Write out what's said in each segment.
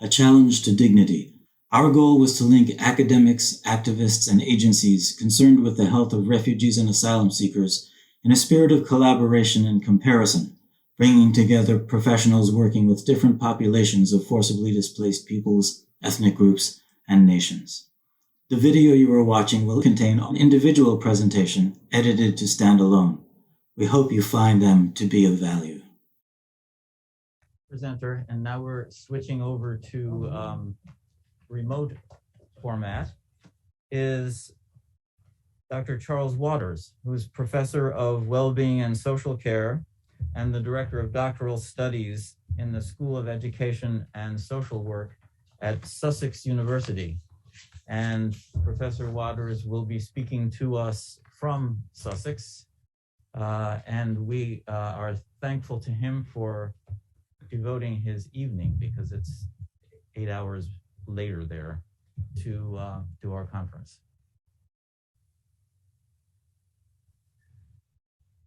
A Challenge to Dignity. Our goal was to link academics, activists, and agencies concerned with the health of refugees and asylum seekers in a spirit of collaboration and comparison, bringing together professionals working with different populations of forcibly displaced peoples, ethnic groups, and nations. The video you are watching will contain an individual presentation edited to stand alone. We hope you find them to be of value. Presenter, and now we're switching over to remote format, is Dr. Charles Waters, who is Professor of Wellbeing and Social Care and the Director of Doctoral Studies in the School of Education and Social Work at Sussex University. And Professor Waters will be speaking to us from Sussex, and we are thankful to him for devoting his evening, because it's 8 hours later there, to our conference.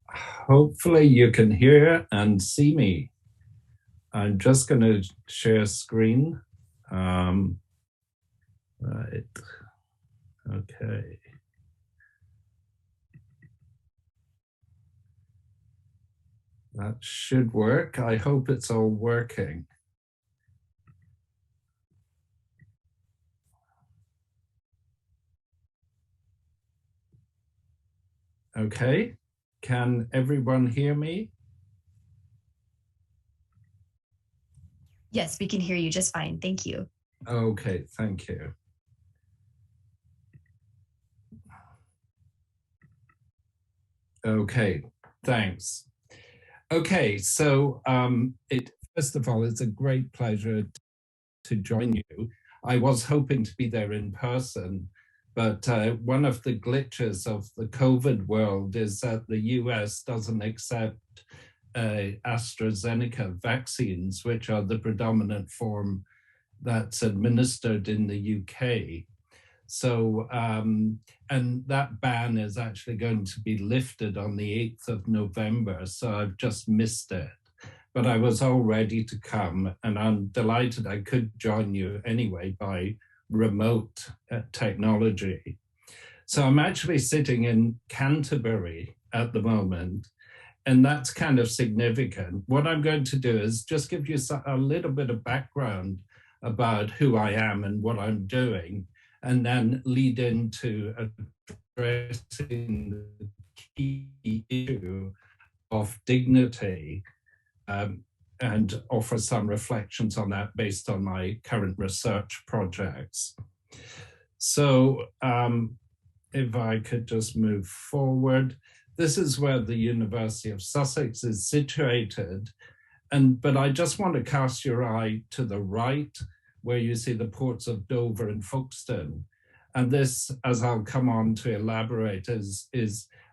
Hopefully you can hear and see me. I'm just going to share screen. Right. Okay. That should work. I hope it's all working. Okay. Can everyone hear me? Yes, we can hear you just fine. Thank you. Okay, thank you. Okay, thanks. Okay, so first of all, it's a great pleasure to join you. I was hoping to be there in person, but one of the glitches of the COVID world is that the US doesn't accept AstraZeneca vaccines, which are the predominant form that's administered in the UK. So, and that ban is actually going to be lifted on the 8th of November, so I've just missed it. But I was all ready to come, and I'm delighted I could join you anyway by remote technology. So I'm actually sitting in Canterbury at the moment, and that's kind of significant. What I'm going to do is just give you a little bit of background about who I am and what I'm doing, and then lead into addressing the key issue of dignity, and offer some reflections on that based on my current research projects. So if I could just move forward, this is where the University of Sussex is situated. But I just want to cast your eye to the right, where you see the ports of Dover and Folkestone. And this, as I'll come on to elaborate, is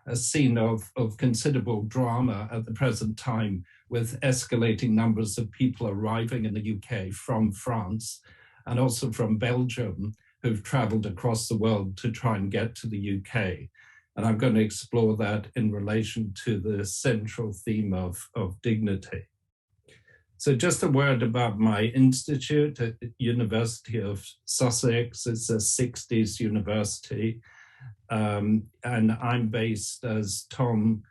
a scene of considerable drama at the present time, with escalating numbers of people arriving in the UK from France and also from Belgium, who've traveled across the world to try and get to the UK. And I'm going to explore that in relation to the central theme of dignity. So just a word about my institute at the University of Sussex. It's a 60s university. And I'm based, as Tom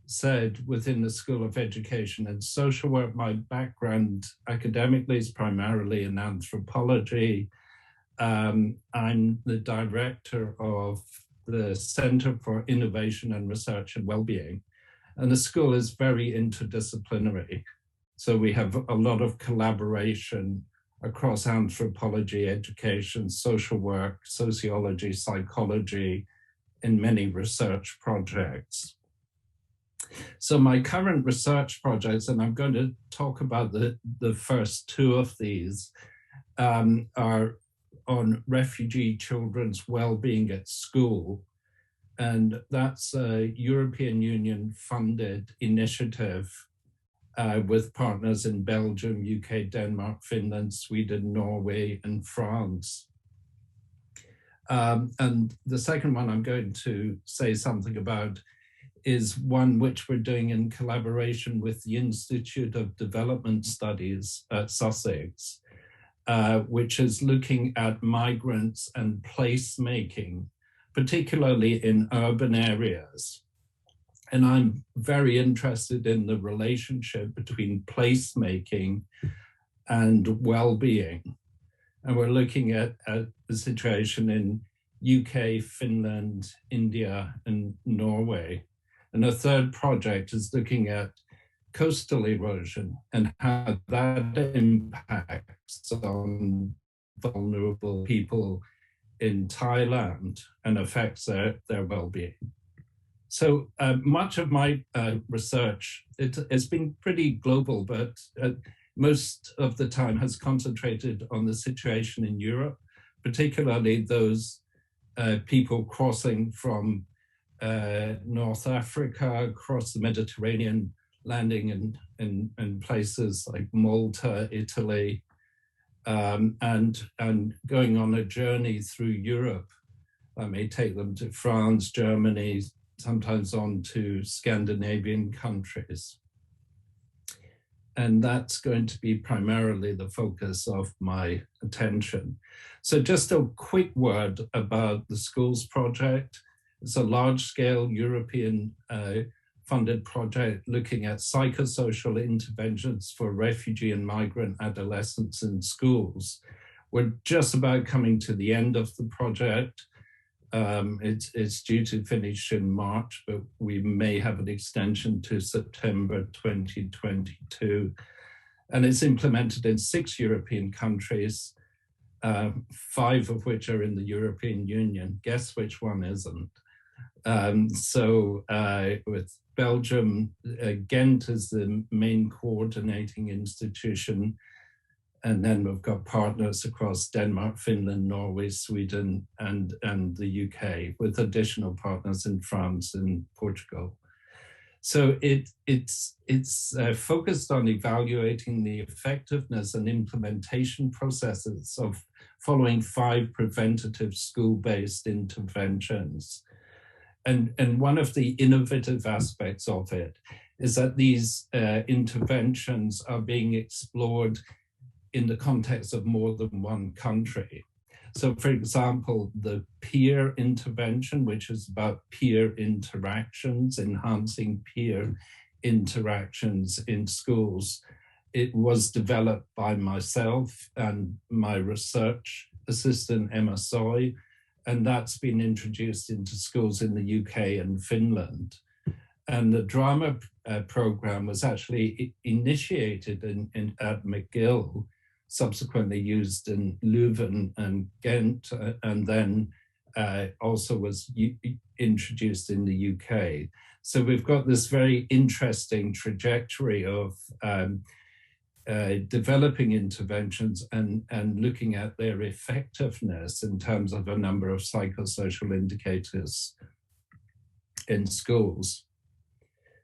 said, within the School of Education and Social Work. My background academically is primarily in anthropology. I'm the director of the Center for Innovation and Research and Wellbeing. And the school is very interdisciplinary. So we have a lot of collaboration across anthropology, education, social work, sociology, psychology, in many research projects. So my current research projects, and I'm going to talk about the first two of these, are on refugee children's well-being at school. And that's a European Union funded initiative with partners in Belgium, UK, Denmark, Finland, Sweden, Norway, and France. And the second one I'm going to say something about is one which we're doing in collaboration with the Institute of Development Studies at Sussex. which is looking at migrants and placemaking, particularly in urban areas. And I'm very interested in the relationship between placemaking and well-being. And we're looking at the situation in UK, Finland, India, and Norway. And a third project is looking at coastal erosion and how that impacts on vulnerable people in Thailand and affects their well-being. So much of my research, it's been pretty global, but most of the time has concentrated on the situation in Europe, particularly those people crossing from North Africa, across the Mediterranean, landing in places like Malta, Italy, and going on a journey through Europe. I may take them to France, Germany, sometimes on to Scandinavian countries. And that's going to be primarily the focus of my attention. So just a quick word about the Schools Project. It's a large-scale European funded project looking at psychosocial interventions for refugee and migrant adolescents in schools. We're just about coming to the end of the project. It's due to finish in March, but we may have an extension to September 2022. And it's implemented in 6 European countries, 5 of which are in the European Union. Guess which one isn't? With Belgium, Ghent is the main coordinating institution. And then we've got partners across Denmark, Finland, Norway, Sweden, and the UK, with additional partners in France and Portugal. So it's focused on evaluating the effectiveness and implementation processes of following 5 preventative school-based interventions. And one of the innovative aspects of it is that these interventions are being explored in the context of more than one country. So for example, the peer intervention, which is about peer interactions, enhancing peer interactions in schools, it was developed by myself and my research assistant, Emma Soy, and that's been introduced into schools in the UK and Finland. And the drama program was actually initiated at McGill, subsequently used in Leuven and Ghent, and then also was introduced in the UK. So we've got this very interesting trajectory of developing interventions and looking at their effectiveness in terms of a number of psychosocial indicators in schools.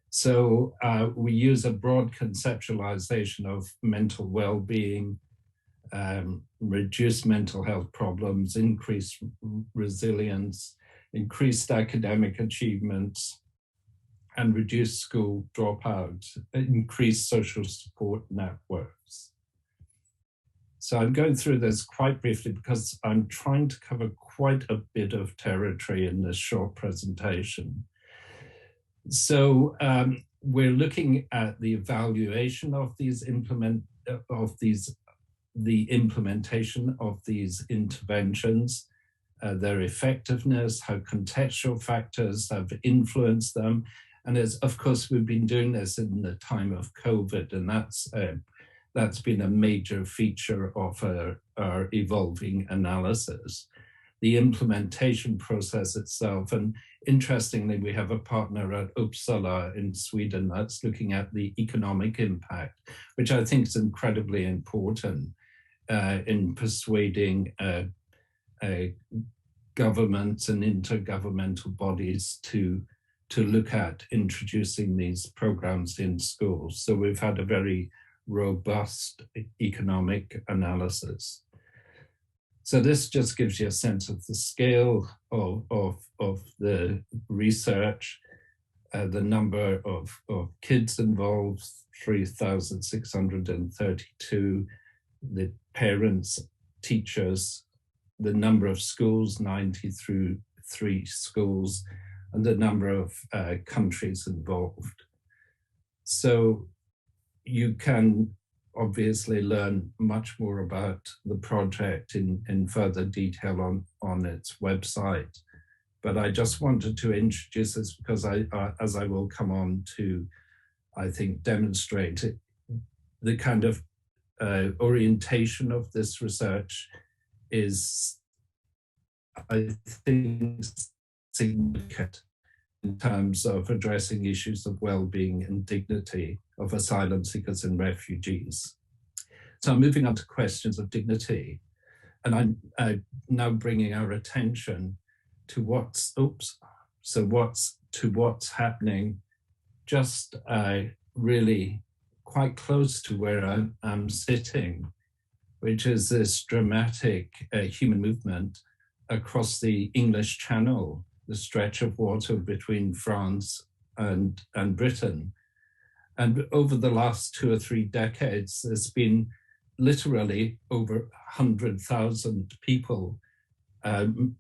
So we use a broad conceptualization of mental well-being, reduce mental health problems, increase resilience, increased academic achievements, and reduce school dropout, increase social support networks. So I'm going through this quite briefly because I'm trying to cover quite a bit of territory in this short presentation. So we're looking at the evaluation of the implementation of these interventions, their effectiveness, how contextual factors have influenced them. And of course, we've been doing this in the time of COVID, and that's been a major feature of our evolving analysis. The implementation process itself, and interestingly, we have a partner at Uppsala in Sweden that's looking at the economic impact, which I think is incredibly important in persuading governments and intergovernmental bodies to look at introducing these programs in schools. So we've had a very robust economic analysis. So this just gives you a sense of the scale of the research, the number of kids involved, 3,632, the parents, teachers, the number of schools, 93 schools, and the number of countries involved. So you can obviously learn much more about the project in further detail on its website. But I just wanted to introduce this because as I will come on to, I think, demonstrate it, the kind of orientation of this research is, I think, significant in terms of addressing issues of well-being and dignity of asylum seekers and refugees. So I'm moving on to questions of dignity, and I'm now bringing our attention to what's happening just really quite close to where I'm sitting, which is this dramatic human movement across the English Channel, the stretch of water between France and Britain. And over the last 2 or 3 decades, there's been literally over 100,000 people,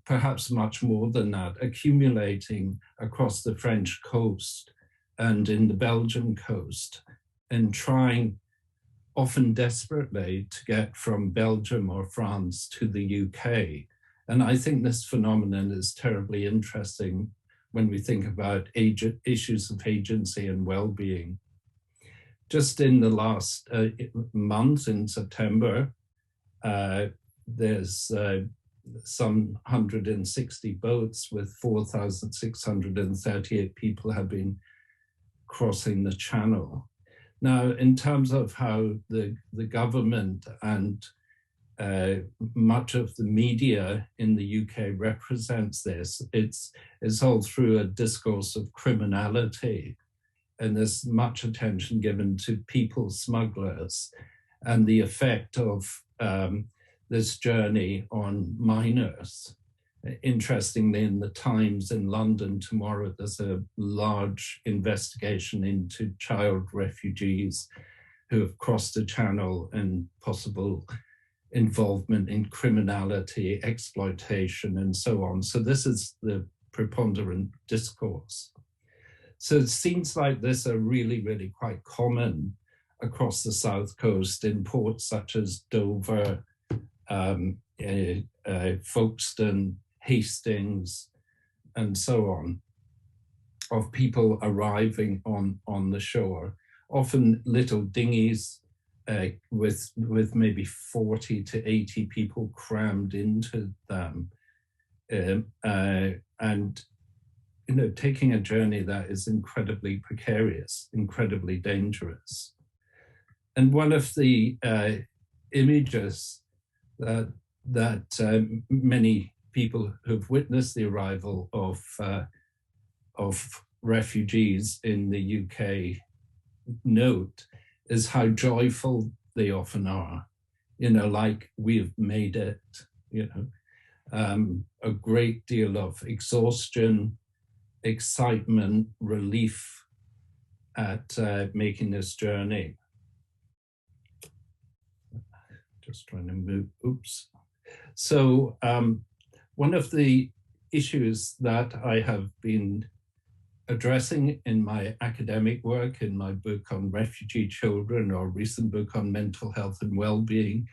perhaps much more than that, accumulating across the French coast and in the Belgian coast, and trying, often desperately, to get from Belgium or France to the UK. And I think this phenomenon is terribly interesting when we think about issues of agency and well-being. Just in the last month, in September, there's some 160 boats with 4,638 people have been crossing the channel. Now, in terms of how the government and much of the media in the UK represents this, it's all through a discourse of criminality. And there's much attention given to people smugglers and the effect of this journey on minors. Interestingly, in the Times in London tomorrow, there's a large investigation into child refugees who have crossed the channel and possible involvement in criminality, exploitation, and so on. So this is the preponderant discourse. So scenes like this are really, really quite common across the South Coast in ports such as Dover, Folkestone, Hastings, and so on, of people arriving on the shore, often little dinghies with maybe 40 to 80 people crammed into them, and taking a journey that is incredibly precarious, incredibly dangerous. And one of the images that many people who've witnessed the arrival of refugees in the UK note is how joyful they often are, like we've made it, a great deal of exhaustion, excitement, relief at making this journey. Just trying to move, oops. So one of the issues that I have been addressing in my academic work, in my book on refugee children, or recent book on mental health and well-being,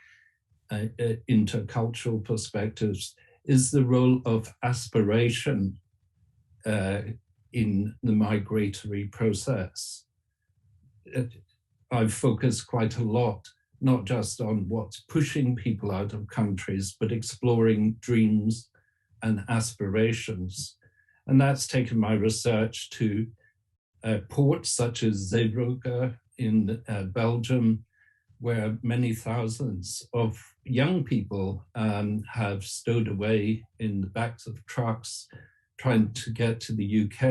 intercultural perspectives, is the role of aspiration in the migratory process. I've focused quite a lot, not just on what's pushing people out of countries, but exploring dreams and aspirations. And that's taken my research to ports such as Zeebrugge in Belgium, where many thousands of young people have stowed away in the backs of trucks trying to get to the UK.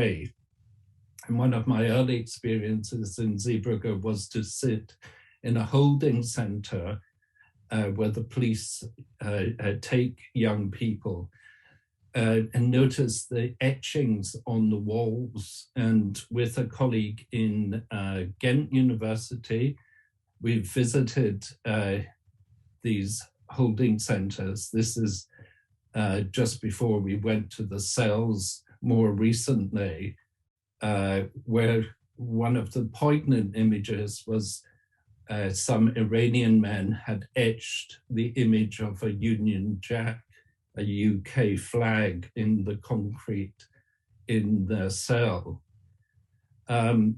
And one of my early experiences in Zeebrugge was to sit in a holding center where the police take young people and notice the etchings on the walls. And with a colleague in Ghent University, we visited these holding centers. This is just before we went to the cells more recently, where one of the poignant images was some Iranian men had etched the image of a Union Jack, a UK flag, in the concrete in their cell. And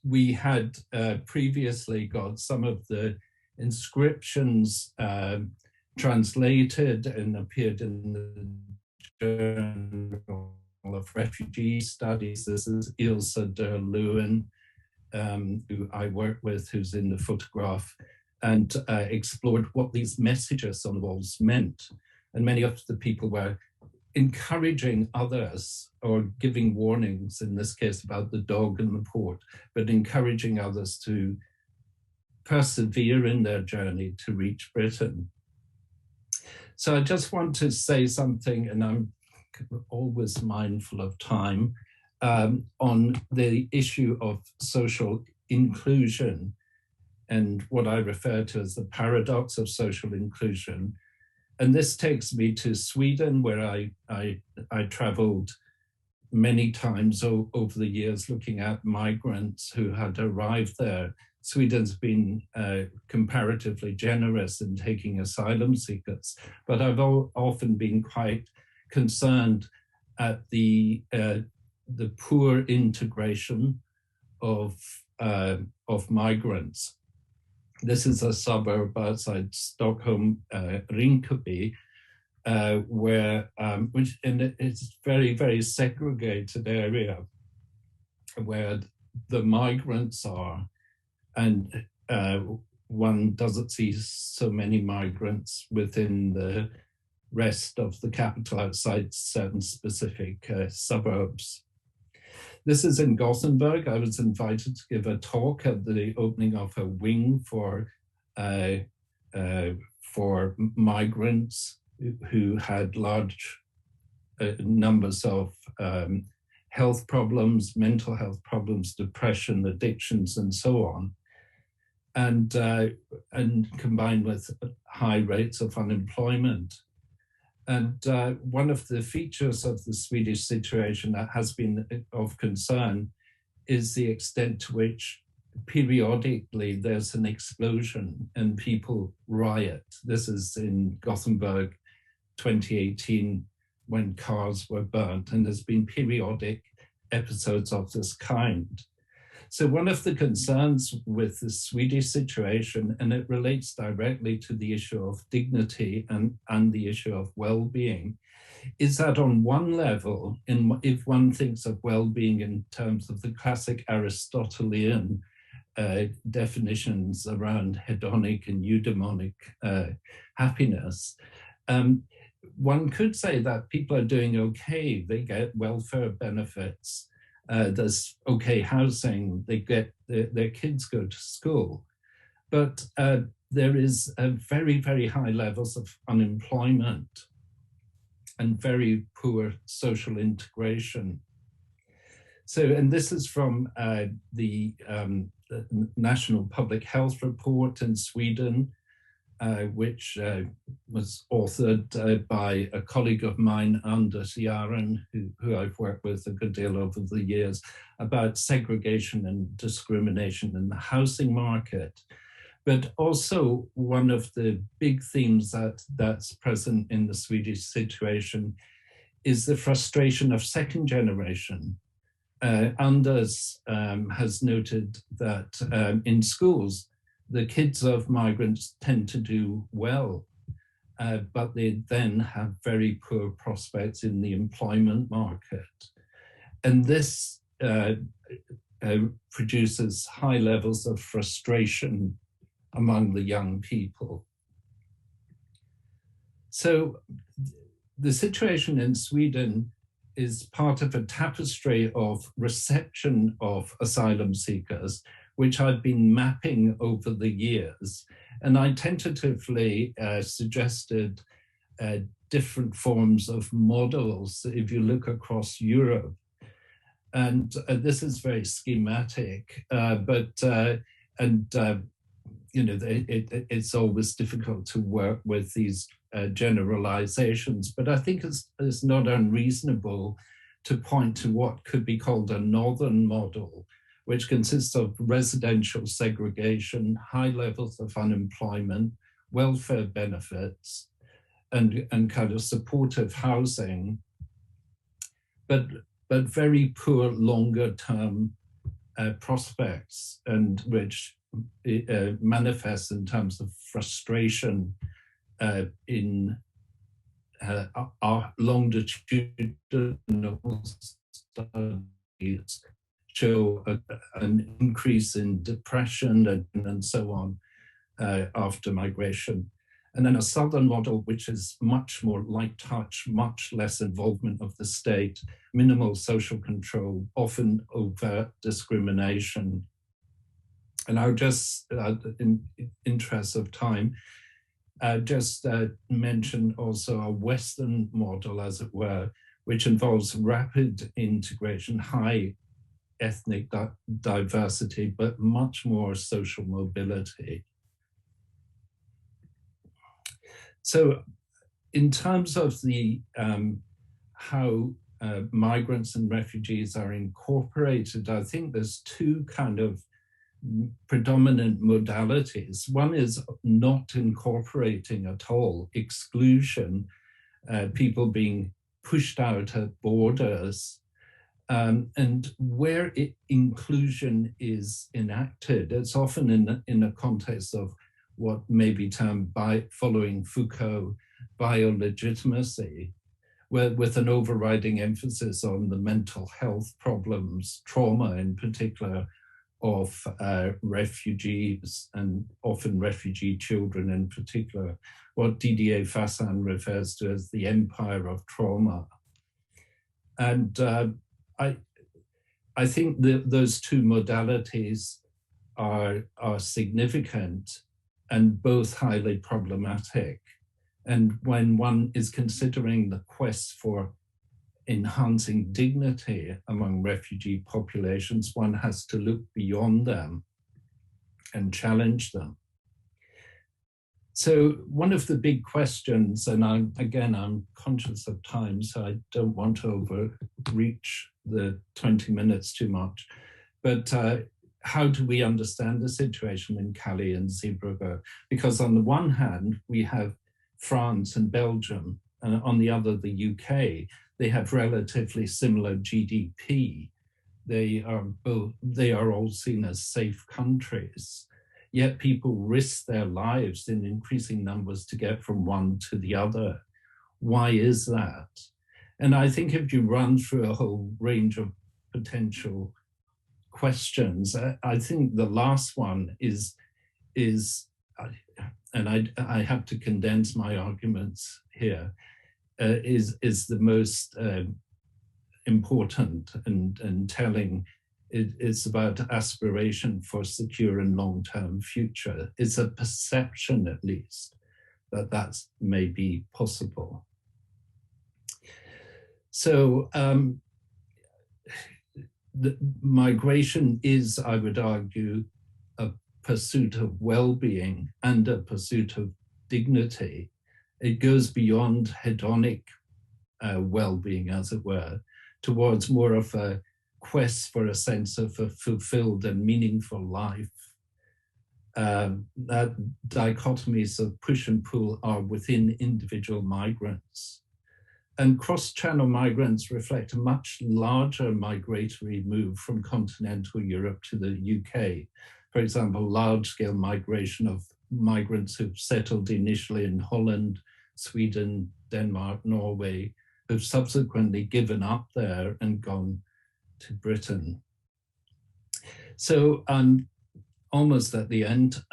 we had previously got some of the inscriptions translated and appeared in the Journal of Refugee Studies. This is Ilse de Leuwen, who I work with, who's in the photograph, and explored what these messages on the walls meant. And many of the people were encouraging others, or giving warnings, in this case about the dog and the port, but encouraging others to persevere in their journey to reach Britain. So I just want to say something, and I'm always mindful of time, on the issue of social inclusion and what I refer to as the paradox of social inclusion. And this takes me to Sweden, where I traveled many times over the years looking at migrants who had arrived there. Sweden's been comparatively generous in taking asylum seekers, but I've often been quite concerned at the poor integration of migrants. This is a suburb outside Stockholm, Rinkeby, where it's very, very segregated area where the migrants are, and one doesn't see so many migrants within the rest of the capital outside certain specific suburbs. This is in Gothenburg. I was invited to give a talk at the opening of a wing for migrants who had large numbers of health problems, mental health problems, depression, addictions, and so on, and combined with high rates of unemployment. And one of the features of the Swedish situation that has been of concern is the extent to which periodically there's an explosion and people riot. This is in Gothenburg 2018 when cars were burnt, and there's been periodic episodes of this kind. So one of the concerns with the Swedish situation, and it relates directly to the issue of dignity and the issue of well-being, is that on one level, if one thinks of well-being in terms of the classic Aristotelian definitions around hedonic and eudaimonic happiness, one could say that people are doing okay. They get welfare benefits. There's okay housing, they get their kids go to school. But there is a very, very high levels of unemployment and very poor social integration. So, and this is from the National Public Health Report in Sweden, which was authored by a colleague of mine, Anders Jaren, who I've worked with a good deal over the years, about segregation and discrimination in the housing market. But also one of the big themes that's present in the Swedish situation is the frustration of second generation. Anders has noted that in schools, the kids of migrants tend to do well, but they then have very poor prospects in the employment market. And this produces high levels of frustration among the young people. So the situation in Sweden is part of a tapestry of reception of asylum seekers, which I've been mapping over the years. And I tentatively suggested different forms of models if you look across Europe. And this is very schematic, it's always difficult to work with these generalizations, but I think it's not unreasonable to point to what could be called a northern model, which consists of residential segregation, high levels of unemployment, welfare benefits, and kind of supportive housing, but very poor longer term prospects, and which manifests in terms of frustration in our longitudinal studies show an increase in depression and so on after migration. And then a southern model, which is much more light touch, much less involvement of the state, minimal social control, often overt discrimination. And I'll just, in interest of time, just mention also a Western model, as it were, which involves rapid integration, high ethnic diversity, but much more social mobility. So in terms of the how migrants and refugees are incorporated, I think there's two kind of predominant modalities. One is not incorporating at all, exclusion, people being pushed out at borders. And where inclusion is enacted, it's often in a context of what may be termed, by following Foucault, biolegitimacy, with an overriding emphasis on the mental health problems, trauma in particular, of refugees, and often refugee children in particular, what Didier Fassin refers to as the empire of trauma. And I think those two modalities are significant and both highly problematic. And when one is considering the quest for enhancing dignity among refugee populations, one has to look beyond them and challenge them. So one of the big questions, and I'm conscious of time, so I don't want to overreach the 20 minutes too much, but how do we understand the situation in Calais and Zeebrugge? Because on the one hand, we have France and Belgium, and on the other, the UK. They have relatively similar GDP. They are all seen as safe countries, yet people risk their lives in increasing numbers to get from one to the other. Why is that? And I think if you run through a whole range of potential questions, I think the last one is and I have to condense my arguments here, is the most important and telling. It's about aspiration for secure and long-term future. It's a perception, at least, that that may be possible. So the migration is, I would argue, a pursuit of well-being and a pursuit of dignity. It goes beyond hedonic well-being, as it were, towards more of a quest for a sense of a fulfilled and meaningful life. That dichotomies of push and pull are within individual migrants. And cross-channel migrants reflect a much larger migratory move from continental Europe to the UK. For example, large-scale migration of migrants who've settled initially in Holland, Sweden, Denmark, Norway, who've subsequently given up there and gone to Britain. So I'm almost at the end.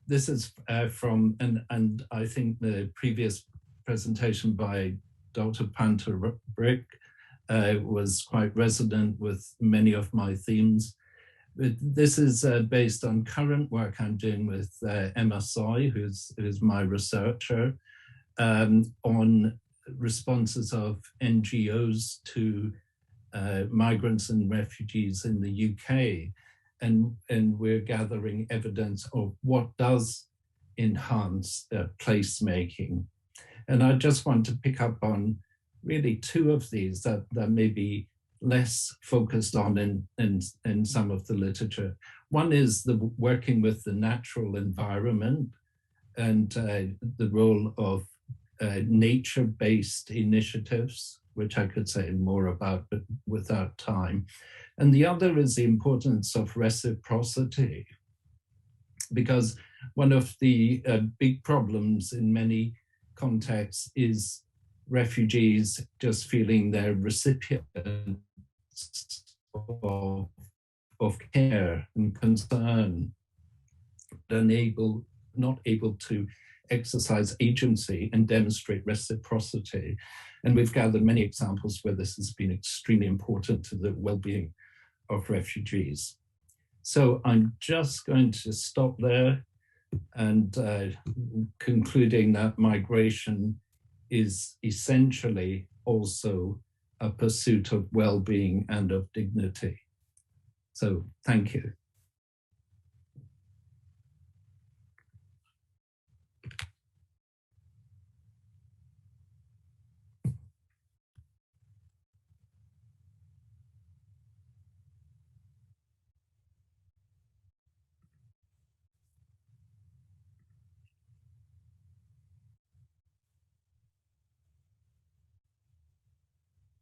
This is from, and I think the previous presentation by Dr. Panter-Brick was quite resonant with many of my themes. But this is based on current work I'm doing with Emma Soy, who's my researcher, on responses of NGOs to migrants and refugees in the UK. and we're gathering evidence of what does enhance placemaking. And I just want to pick up on really two of these that may be less focused on in some of the literature. One is the working with the natural environment and the role of nature-based initiatives, which I could say more about, but without time. And the other is the importance of reciprocity, because one of the big problems in many contexts is refugees just feeling they're recipients of care and concern, not able to exercise agency and demonstrate reciprocity. And we've gathered many examples where this has been extremely important to the well-being of refugees. So I'm just going to stop there and concluding that migration is essentially also a pursuit of well-being and of dignity. So thank you.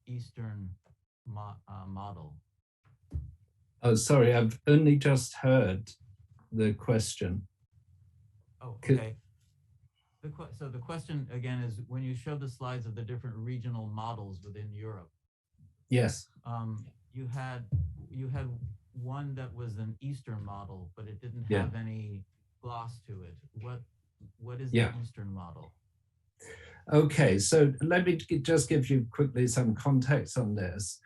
Eastern model. Oh, sorry, I've only just heard the question. Oh, okay. So the question again is, when you show the slides of the different regional models within Europe, yes, you had one that was an Eastern model, but it didn't have any gloss to it. What is the Eastern model? Okay, so let me just give you quickly some context on this.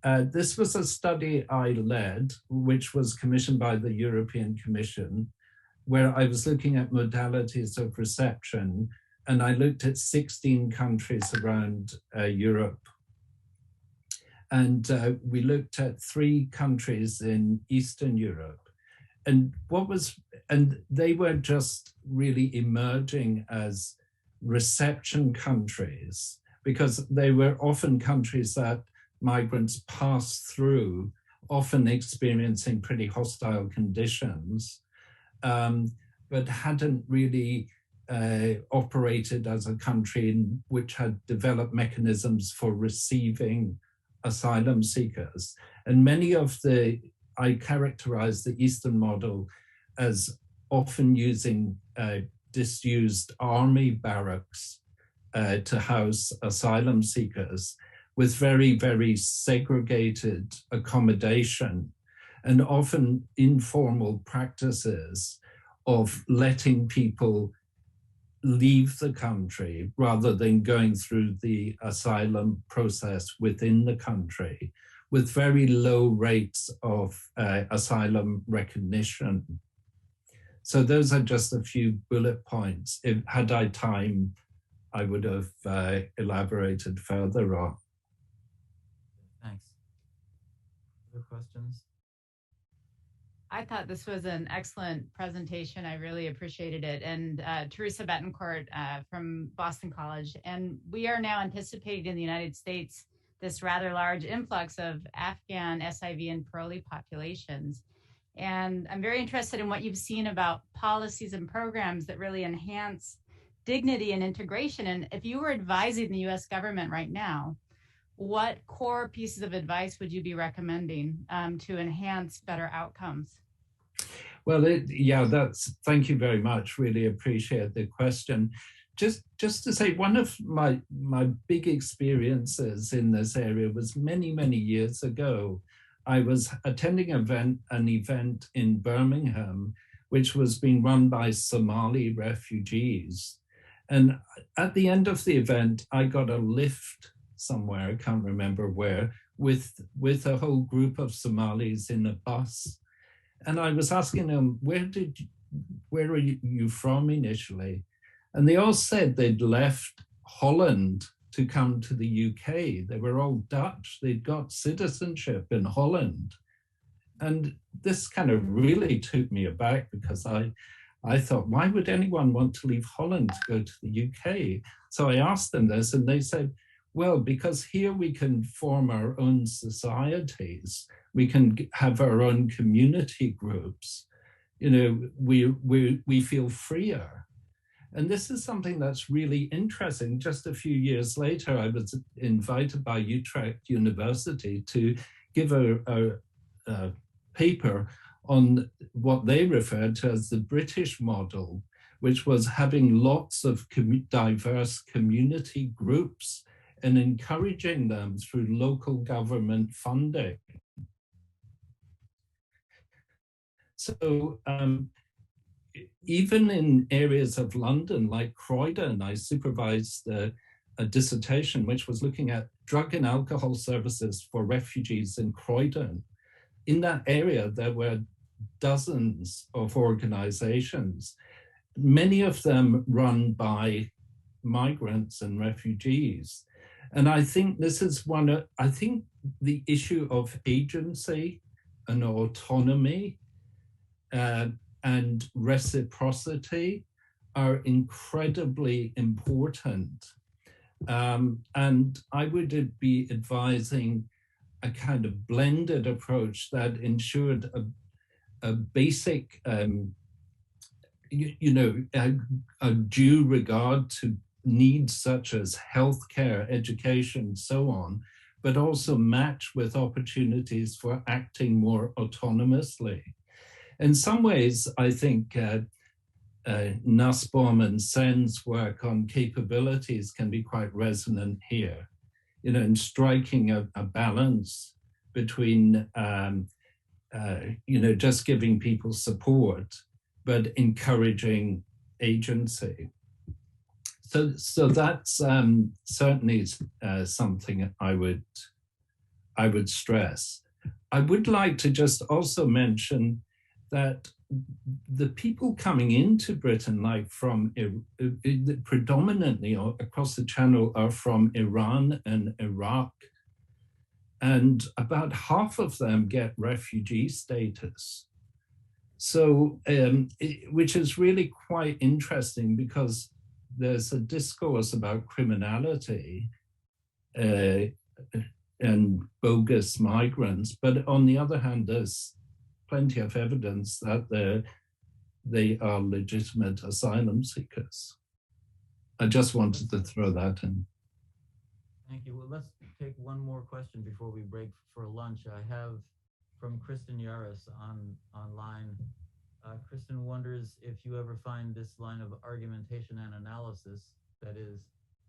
This was a study I led, which was commissioned by the European Commission, where I was looking at modalities of reception, and I looked at 16 countries around Europe. And we looked at 3 countries in Eastern Europe. And they were just really emerging as reception countries, because they were often countries that migrants passed through, often experiencing pretty hostile conditions, but hadn't really operated as a country which had developed mechanisms for receiving asylum seekers. And I characterize the Eastern model as often using disused army barracks to house asylum seekers, with very, very segregated accommodation and often informal practices of letting people leave the country rather than going through the asylum process within the country, with very low rates of asylum recognition. So those are just a few bullet points. Had I time, I would have elaborated further on. Thanks. Other questions? I thought this was an excellent presentation. I really appreciated it. And Teresa Betancourt from Boston College. And we are now anticipating in the United States this rather large influx of Afghan SIV and parolee populations. And I'm very interested in what you've seen about policies and programs that really enhance dignity and integration. And if you were advising the US government right now, what core pieces of advice would you be recommending to enhance better outcomes? Well, thank you very much. Really appreciate the question. Just to say, one of my big experiences in this area was many, many years ago. I was attending an event in Birmingham, which was being run by Somali refugees. And at the end of the event, I got a lift somewhere, I can't remember where, with a whole group of Somalis in a bus. And I was asking them, where are you from initially? And they all said they'd left Holland to come to the UK. They were all Dutch. They'd got citizenship in Holland. And this kind of really took me aback, because I thought, why would anyone want to leave Holland to go to the UK? So I asked them this, and they said, well, because here we can form our own societies, we can have our own community groups, we feel freer. And this is something that's really interesting. Just a few years later, I was invited by Utrecht University to give a paper on what they referred to as the British model, which was having lots of diverse community groups and encouraging them through local government funding. So even in areas of London like Croydon, I supervised a dissertation which was looking at drug and alcohol services for refugees in Croydon. In that area, there were dozens of organizations, many of them run by migrants and refugees. And I think this is I think the issue of agency and autonomy and reciprocity are incredibly important. And I would be advising a kind of blended approach that ensured a basic, a due regard to needs such as healthcare, education, so on, but also match with opportunities for acting more autonomously. In some ways, I think Nussbaum and Sen's work on capabilities can be quite resonant here, in striking a balance between, just giving people support, but encouraging agency. So that's certainly something I would stress. I would like to just also mention that the people coming into Britain, like from predominantly across the channel, are from Iran and Iraq. And about half of them get refugee status. So, which is really quite interesting, because there's a discourse about criminality and bogus migrants, but on the other hand, there's plenty of evidence that they are legitimate asylum seekers. I just wanted to throw that in. Thank you. Well, let's take one more question before we break for lunch. I have from Kristen Yaris online. Kristen wonders if you ever find this line of argumentation and analysis, that is,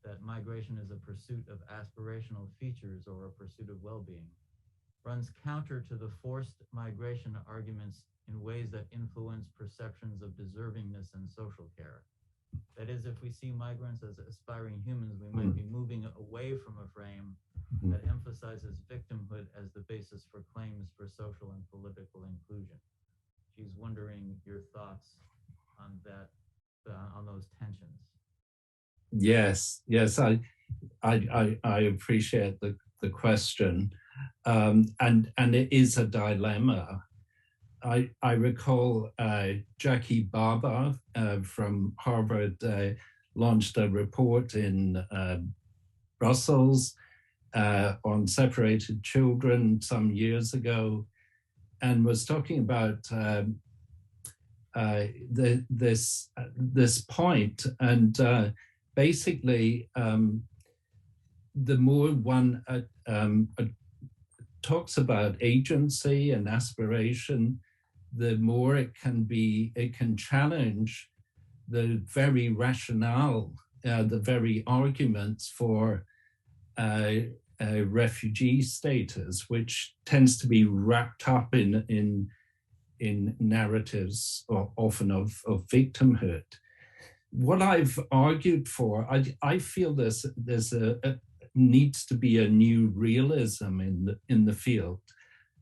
that migration is a pursuit of aspirational features or a pursuit of well-being, runs counter to the forced migration arguments in ways that influence perceptions of deservingness and social care. That is, if we see migrants as aspiring humans, we might be moving away from a frame that emphasizes victimhood as the basis for claims for social and political inclusion. She's wondering your thoughts on that, on those tensions. Yes, I appreciate the question, and it is a dilemma. I recall Jackie Barber from Harvard launched a report in Brussels on separated children some years ago, and was talking about this point. And basically, the more one talks about agency and aspiration, the more it can challenge the very rationale, the very arguments for refugee status, which tends to be wrapped up in narratives often of victimhood. What I've argued for, I feel there's needs to be a new realism in the field,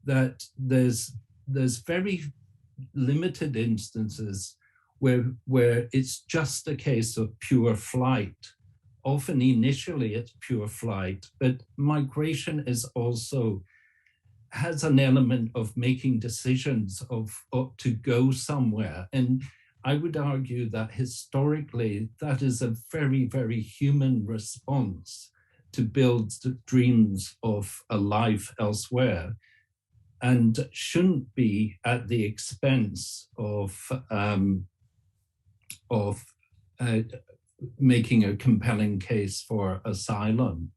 that there's very limited instances where it's just a case of pure flight. Often initially it's pure flight, but migration is also has an element of making decisions of to go somewhere. And I would argue that historically, that is a very, very human response to build dreams of a life elsewhere, and shouldn't be at the expense of making a compelling case for asylum.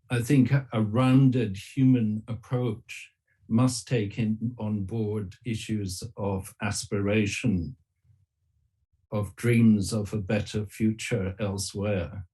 I think a rounded human approach must take on board issues of aspiration, of dreams of a better future elsewhere.